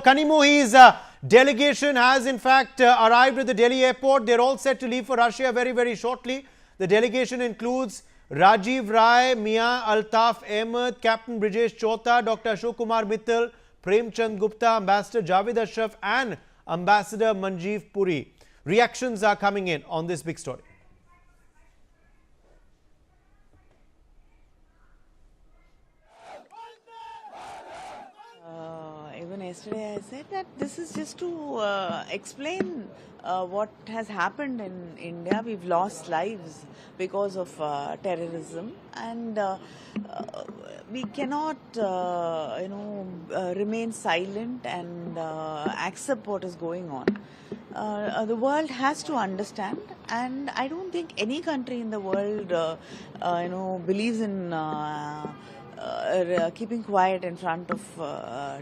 Kanimozhi's delegation has in fact arrived at the Delhi airport. They're all set to leave for Russia very, very shortly. The delegation includes Rajiv Rai, Mia Altaf Ahmed, Captain Brijesh Chota, Dr. Ashok Kumar Mittal, Prem Chand Gupta, Ambassador Javed Ashraf and Ambassador Manjeev Puri. Reactions are coming in on this big story. Even yesterday I said that this is just to explain what has happened in India. We've lost lives because of terrorism, and we cannot remain silent and accept what is going on. The world has to understand, and I don't think any country in the world believes in keeping quiet in front of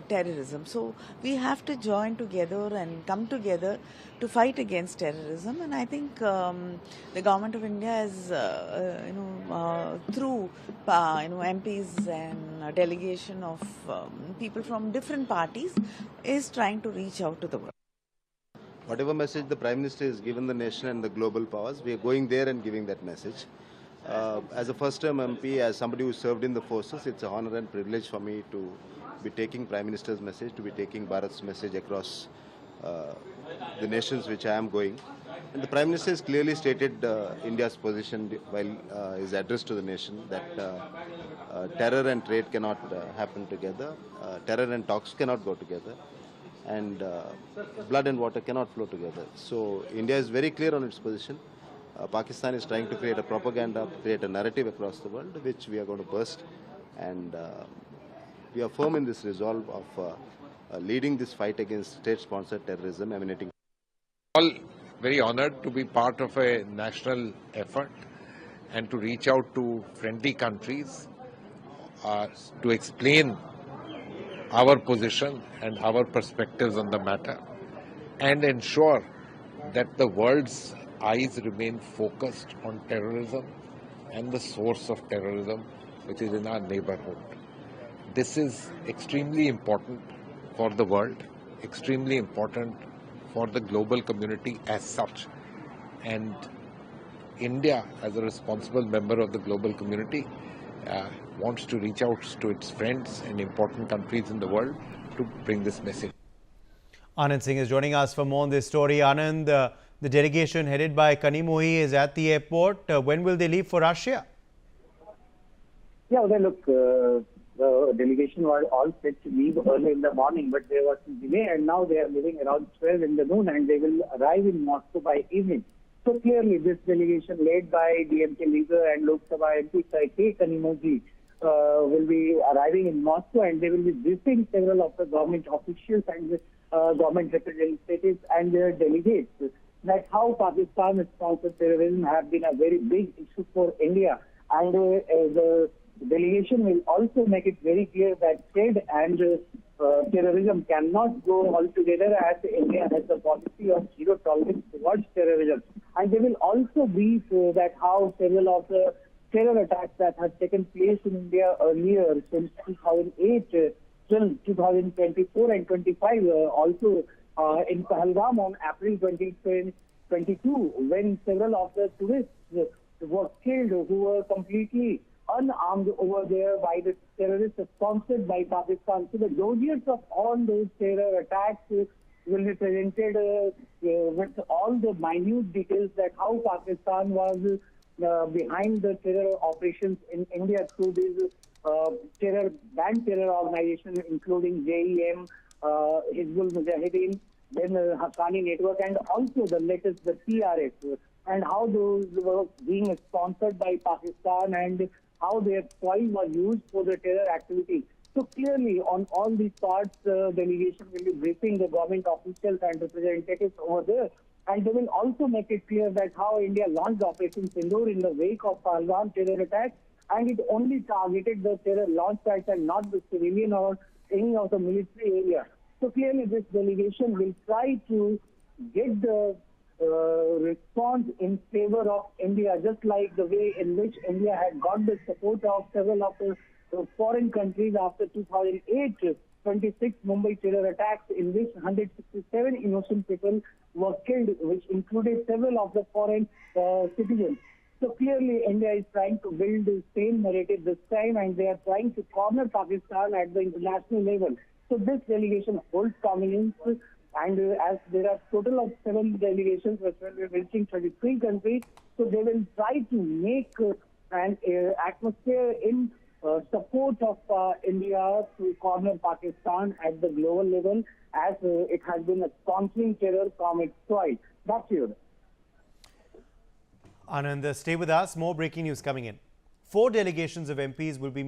terrorism. So we have to join together and come together to fight against terrorism. And I think the government of India is, through MPs and a delegation of people from different parties, is trying to reach out to the world. Whatever message the Prime Minister has given the nation and the global powers, we are going there and giving that message. As a first-term MP, as somebody who served in the forces, it's an honor and privilege for me to be taking Prime Minister's message, to be taking Bharat's message across the nations which I am going. And the Prime Minister has clearly stated India's position while his address to the nation, that terror and trade cannot happen together, terror and talks cannot go together, and blood and water cannot flow together. So India is very clear on its position. Pakistan is trying to create a propaganda, create a narrative across the world, which we are going to burst. And we are firm in this resolve of leading this fight against state-sponsored terrorism emanating. All very honored to be part of a national effort and to reach out to friendly countries to explain our position and our perspectives on the matter and ensure that the world's eyes remain focused on terrorism and the source of terrorism, which is in our neighborhood. This is extremely important for the world, extremely important for the global community as such. And India, as a responsible member of the global community, wants to reach out to its friends and important countries in the world to bring this message. Anand Singh is joining us for more on this story. Anand, the delegation headed by Kanimozhi is at the airport. When will they leave for Russia? Yeah, well, look, the delegation was all set to leave early in the morning, but there was some delay, and now they are leaving around 12 in the noon, and they will arrive in Moscow by evening. So clearly, this delegation led by DMK leader and Lok Sabha MP K. Kanimozhi will be arriving in Moscow, and they will be briefing several of the government officials and government representatives and their delegates that how Pakistan-sponsored terrorism have been a very big issue for India. And the delegation will also make it very clear that trade and terrorism cannot go all together, as India has a policy of zero tolerance towards terrorism. And they will also brief that how several of the terror attacks that have taken place in India earlier since 2008 till 2024 and 25, also in Pahalgam on April 2022, when several of the tourists were killed who were completely unarmed over there by the terrorists sponsored by Pakistan. So the dossiers of all those terror attacks will be presented with all the minute details that how Pakistan was behind the terror operations in India through these banned terror organizations, including JEM, Hizbul Mujahideen, then Haqqani Network, and also the latest, the TRS, and how those were being sponsored by Pakistan and how their spoil was used for the terror activity. So clearly, on all these parts, the delegation will be briefing the government officials and representatives over there. And they will also make it clear that how India launched Operation Sindoor in the wake of Pahalgam terror attacks, and it only targeted the terror launch sites and not the civilian or any of the military area. So clearly, this delegation will try to get the response in favor of India, just like the way in which India had got the support of several of the foreign countries after 2008 26 Mumbai terror attacks in which 167 innocent people were killed, which included several of the foreign citizens. So clearly, India is trying to build the same narrative this time, and they are trying to corner Pakistan at the international level. So this delegation holds prominence, and as there are total of 7 delegations which will be visiting 33 countries, so they will try to make an atmosphere in support of India to corner Pakistan at the global level, as it has been a sponsoring terror from its soil. That's your. Anand, stay with us. More breaking news coming in. 4 delegations of MPs will be